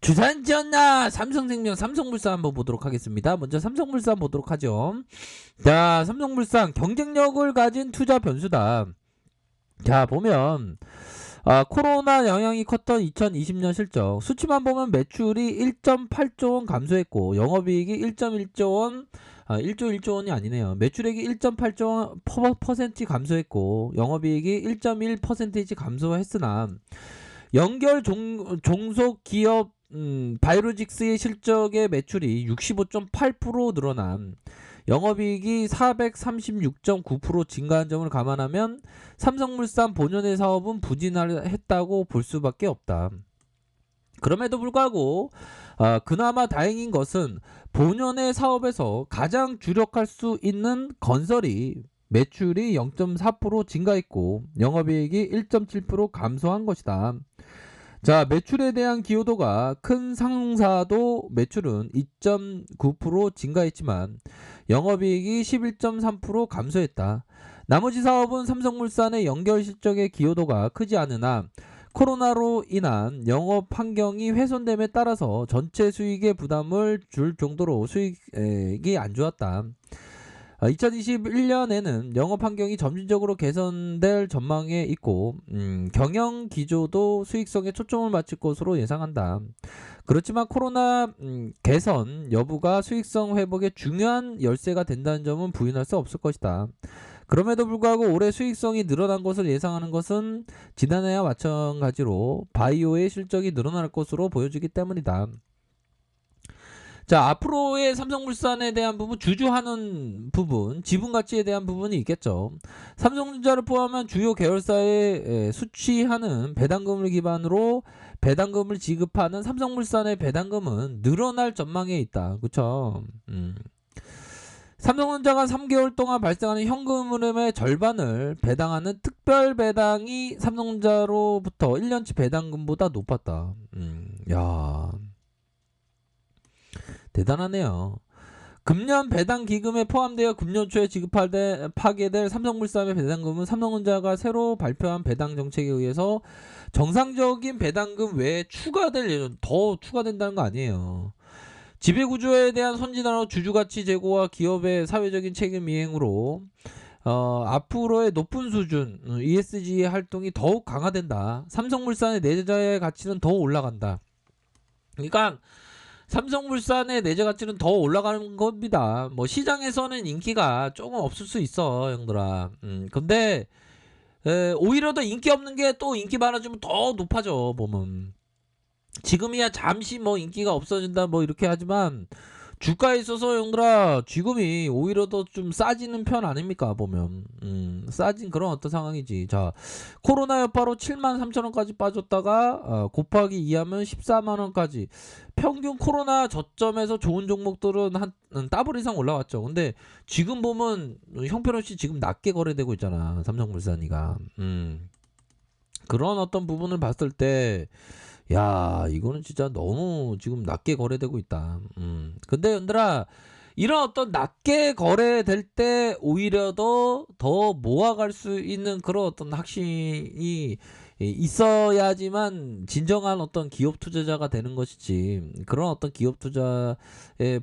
주산지었나 삼성생명 삼성물산 한번 보도록 하겠습니다. 먼저 삼성물산 보도록 하죠. 자, 삼성물산 경쟁력을 가진 투자 변수다. 자, 보면 코로나 영향이 컸던 2020년 실적 수치만 보면 매출이 1.8조 원 감소했고 영업이익이 1.1조 원 1조 원이 아니네요. 매출액이 1.8조 원 퍼센트 감소했고 영업이익이 1.1% 감소했으나 연결 종속 기업 바이오로직스의 실적의 매출이 65.8% 늘어남 영업이익이 436.9% 증가한 점을 감안하면 삼성물산 본연의 사업은 부진했다고 볼 수밖에 없다. 그럼에도 불구하고 그나마 다행인 것은 본연의 사업에서 가장 주력할 수 있는 건설이 매출이 0.4% 증가했고 영업이익이 1.7% 감소한 것이다. 자, 매출에 대한 기여도가 큰 상사도 매출은 2.9% 증가했지만 영업이익이 11.3% 감소했다. 나머지 사업은 삼성물산의 연결 실적의 기여도가 크지 않으나 코로나로 인한 영업 환경이 훼손됨에 따라서 전체 수익에 부담을 줄 정도로 수익이 안 좋았다. 2021년에는 영업 환경이 점진적으로 개선될 전망에 있고 경영 기조도 수익성에 초점을 맞출 것으로 예상한다. 그렇지만 코로나 개선 여부가 수익성 회복에 중요한 열쇠가 된다는 점은 부인할 수 없을 것이다. 그럼에도 불구하고 올해 수익성이 늘어난 것을 예상하는 것은 지난해와 마찬가지로 바이오의 실적이 늘어날 것으로 보여지기 때문이다. 자, 앞으로의 삼성물산에 대한 부분, 주주하는 부분, 지분가치에 대한 부분이 있겠죠. 삼성전자를 포함한 주요 계열사에 수취하는 배당금을 기반으로 배당금을 지급하는 삼성물산의 배당금은 늘어날 전망에 있다. 그쵸? 삼성전자가 3개월 동안 발생하는 현금 흐름의 절반을 배당하는 특별 배당이 삼성전자로부터 1년치 배당금보다 높았다. 야, 대단하네요. 금년 배당 기금에 포함되어 금년 초에 파괴될 삼성물산의 배당금은 삼성전자가 새로 발표한 배당 정책에 의해서 정상적인 배당금 외에 더 추가된다는 거 아니에요. 지배구조에 대한 선진화로 주주가치 제고와 기업의 사회적인 책임 이행으로 앞으로의 높은 수준 ESG 활동이 더욱 강화된다. 삼성물산의 내재자의 가치는 더 올라간다. 그러니까 삼성물산의 내재 가치는 더 올라가는 겁니다. 뭐 시장에서는 인기가 조금 없을 수 있어, 형들아. 근데 오히려 더 인기 없는 게 또 인기 많아지면 더 높아져 보면. 지금이야 잠시 뭐 인기가 없어진다 뭐 이렇게 하지만 주가에 있어서 형들아 지금이 오히려 더 좀 싸지는 편 아닙니까 보면. 싸진 그런 어떤 상황이지. 자, 코로나 여파로 73,000원까지 빠졌다가 곱하기 2하면 14만원까지 평균 코로나 저점에서 좋은 종목들은 한 더블 이상 올라왔죠. 근데 지금 보면 형편없이 지금 낮게 거래되고 있잖아 삼성물산이가. 그런 어떤 부분을 봤을 때 야, 이거는 진짜 너무 지금 낮게 거래되고 있다. 근데 얘들아, 이런 어떤 낮게 거래될 때 오히려 더 모아갈 수 있는 그런 어떤 확신이 있어야지만 진정한 어떤 기업 투자자가 되는 것이지. 그런 어떤 기업 투자의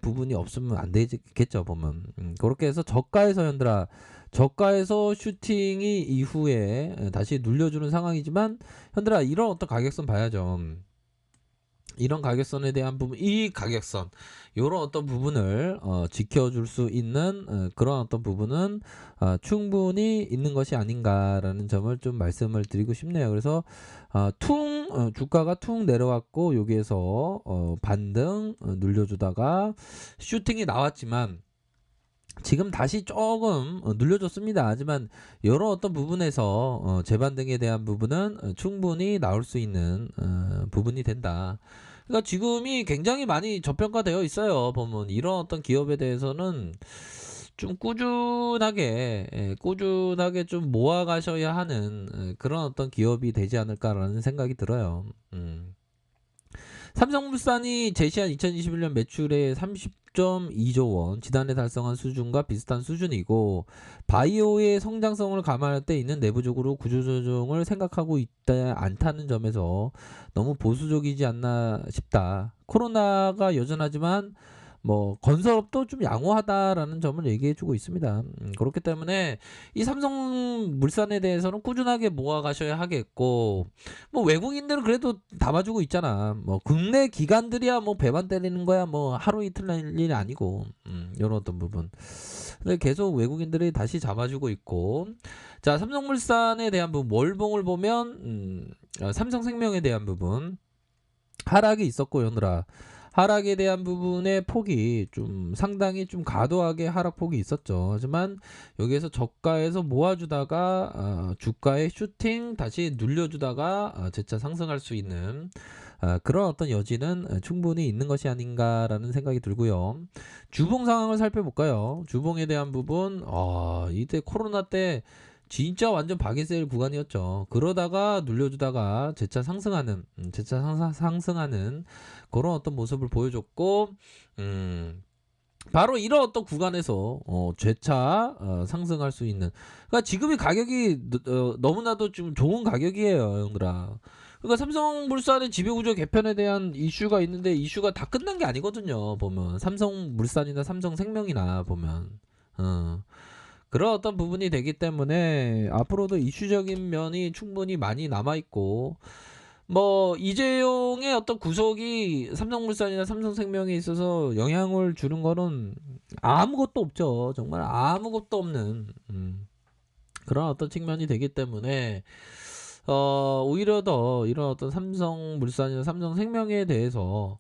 부분이 없으면 안 되겠죠, 보면. 그렇게 해서 저가에서 얘들아, 저가에서 슈팅이 이후에 다시 눌려주는 상황이지만 현들아 이런 어떤 가격선 봐야죠. 이런 가격선에 대한 부분, 이 가격선 이런 어떤 부분을 지켜줄 수 있는 그런 어떤 부분은 충분히 있는 것이 아닌가라는 점을 좀 말씀을 드리고 싶네요. 그래서 주가가 퉁 내려왔고 여기에서 반등 눌려주다가 슈팅이 나왔지만 지금 다시 조금 눌려줬습니다. 하지만 여러 어떤 부분에서 재반등에 대한 부분은 충분히 나올 수 있는 부분이 된다. 그러니까 지금이 굉장히 많이 저평가되어 있어요. 보면 이런 어떤 기업에 대해서는 좀 꾸준하게 좀 모아가셔야 하는 그런 어떤 기업이 되지 않을까라는 생각이 들어요. 삼성물산이 제시한 2021년 매출의 6.2조 원, 지난해 달성한 수준과 비슷한 수준이고 바이오의 성장성을 감안할 때 있는 내부적으로 구조조정을 생각하고 있지 않다는 점에서 너무 보수적이지 않나 싶다. 코로나가 여전하지만 뭐 건설업도 좀 양호하다라는 점을 얘기해주고 있습니다. 그렇기 때문에 이 삼성물산에 대해서는 꾸준하게 모아가셔야 하겠고, 뭐 외국인들은 그래도 담아주고 있잖아. 뭐 국내 기관들이야 뭐 배만 때리는 거야 뭐 하루 이틀 날 일이 아니고, 이런 어떤 부분. 근데 계속 외국인들이 다시 잡아주고 있고, 자 삼성물산에 대한 부분 월봉을 보면 삼성생명에 대한 부분 하락이 있었고 연으라. 하락에 대한 부분의 폭이 좀 상당히 좀 과도하게 하락폭이 있었죠. 하지만 여기에서 저가에서 모아주다가 주가의 슈팅 다시 눌려주다가 재차 상승할 수 있는 그런 어떤 여지는 충분히 있는 것이 아닌가라는 생각이 들고요. 주봉 상황을 살펴볼까요? 주봉에 대한 부분 이때 코로나 때 진짜 완전 박이세일 구간이었죠. 그러다가 눌려주다가 재차 상승하는 상승하는 그런 어떤 모습을 보여줬고, 바로 이런 어떤 구간에서 재차 상승할 수 있는. 그러니까 지금이 가격이 너무나도 좀 좋은 가격이에요, 형들아. 그러니까 삼성물산의 지배구조 개편에 대한 이슈가 있는데 이슈가 다 끝난 게 아니거든요. 보면 삼성물산이나 삼성생명이나 보면. 그런 어떤 부분이 되기 때문에 앞으로도 이슈적인 면이 충분히 많이 남아있고, 뭐 이재용의 어떤 구속이 삼성물산이나 삼성생명에 있어서 영향을 주는 거는 아무것도 없죠. 정말 아무것도 없는 그런 어떤 측면이 되기 때문에 오히려 더 이런 어떤 삼성물산이나 삼성생명에 대해서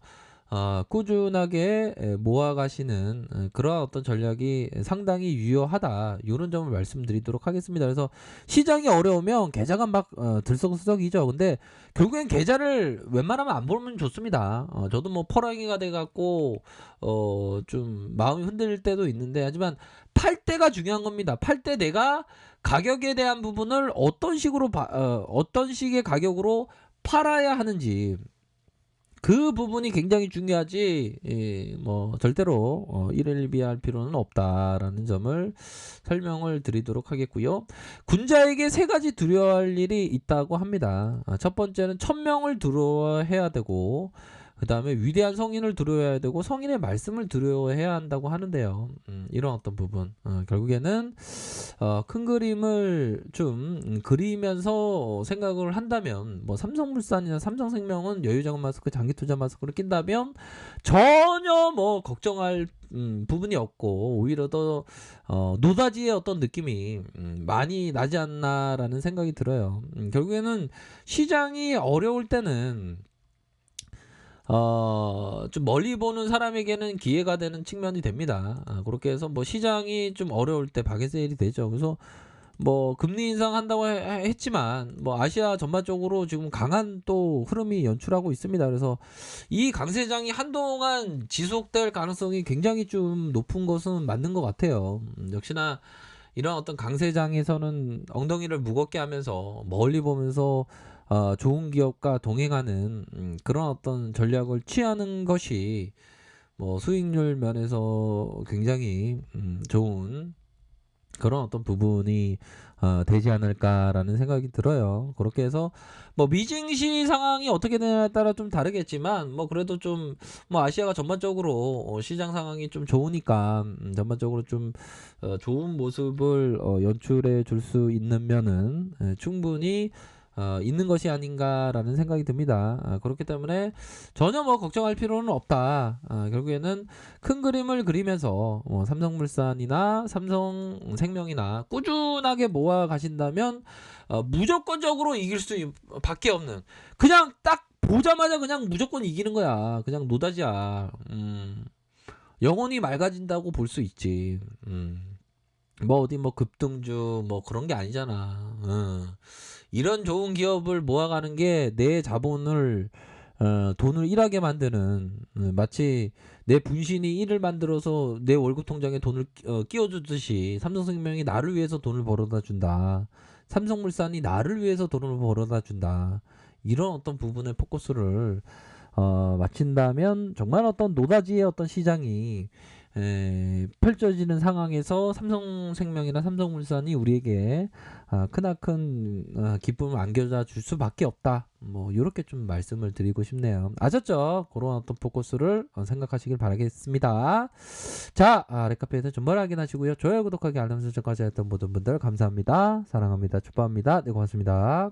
꾸준하게 모아가시는 그런 어떤 전략이 상당히 유효하다, 이런 점을 말씀드리도록 하겠습니다. 그래서 시장이 어려우면 계좌가 막 들썩들썩이죠. 근데 결국엔 계좌를 웬만하면 안 보면 좋습니다. 저도 뭐 퍼랑이가 돼갖고 좀 마음이 흔들릴 때도 있는데, 하지만 팔 때가 중요한 겁니다. 팔 때 내가 가격에 대한 부분을 어떤 식으로 어떤 식의 가격으로 팔아야 하는지, 그 부분이 굉장히 중요하지, 뭐 절대로 일일비할 필요는 없다라는 점을 설명을 드리도록 하겠고요. 군자에게 세 가지 두려워할 일이 있다고 합니다. 첫 번째는 천명을 두려워해야 되고, 그 다음에 위대한 성인을 두려워해야 되고, 성인의 말씀을 두려워해야 한다고 하는데요. 이런 어떤 부분, 결국에는 큰 그림을 좀 그리면서 생각을 한다면, 뭐 삼성물산이나 삼성생명은 여유자금 마스크, 장기투자 마스크를 낀다면 전혀 뭐 걱정할 부분이 없고, 오히려 더 노다지의 어떤 느낌이 많이 나지 않나라는 생각이 들어요. 결국에는 시장이 어려울 때는 좀 멀리 보는 사람에게는 기회가 되는 측면이 됩니다. 그렇게 해서 뭐 시장이 좀 어려울 때 박이세일이 되죠. 그래서 뭐 금리 인상한다고 했지만 뭐 아시아 전반적으로 지금 강한 또 흐름이 연출하고 있습니다. 그래서 이 강세장이 한동안 지속될 가능성이 굉장히 좀 높은 것은 맞는 것 같아요. 역시나 이런 어떤 강세장에서는 엉덩이를 무겁게 하면서 멀리 보면서 좋은 기업과 동행하는 그런 어떤 전략을 취하는 것이 뭐 수익률 면에서 굉장히 좋은 그런 어떤 부분이 되지 않을까라는 생각이 들어요. 그렇게 해서 뭐 미증시 상황이 어떻게 되냐에 따라 좀 다르겠지만, 뭐 그래도 좀 뭐 아시아가 전반적으로 시장 상황이 좀 좋으니까 전반적으로 좀 좋은 모습을 연출해 줄 수 있는 면은 충분히 있는 것이 아닌가라는 생각이 듭니다. 그렇기 때문에 전혀 뭐 걱정할 필요는 없다. 결국에는 큰 그림을 그리면서 삼성물산이나 삼성생명이나 꾸준하게 모아 가신다면 무조건적으로 이길 수 밖에 없는, 그냥 딱 보자마자 그냥 무조건 이기는 거야. 그냥 노다지야. 영혼이 맑아진다고 볼 수 있지. 뭐 어디 뭐 급등주 뭐 그런 게 아니잖아. 이런 좋은 기업을 모아가는 게 내 자본을 돈을 일하게 만드는, 마치 내 분신이 일을 만들어서 내 월급 통장에 돈을 끼워주듯이 삼성생명이 나를 위해서 돈을 벌어다 준다. 삼성물산이 나를 위해서 돈을 벌어다 준다. 이런 어떤 부분에 포커스를 마친다면 정말 어떤 노다지의 어떤 시장이 펼쳐지는 상황에서 삼성생명이나 삼성물산이 우리에게 크나큰 기쁨을 안겨다 줄 수밖에 없다. 뭐 이렇게 좀 말씀을 드리고 싶네요. 아셨죠? 그런 어떤 포커스를 생각하시길 바라겠습니다. 자, 렉카페에서 정말 확인하시고요. 좋아요, 구독하기, 알람 설정까지 했던 모든 분들 감사합니다. 사랑합니다. 축복합니다. 네, 고맙습니다.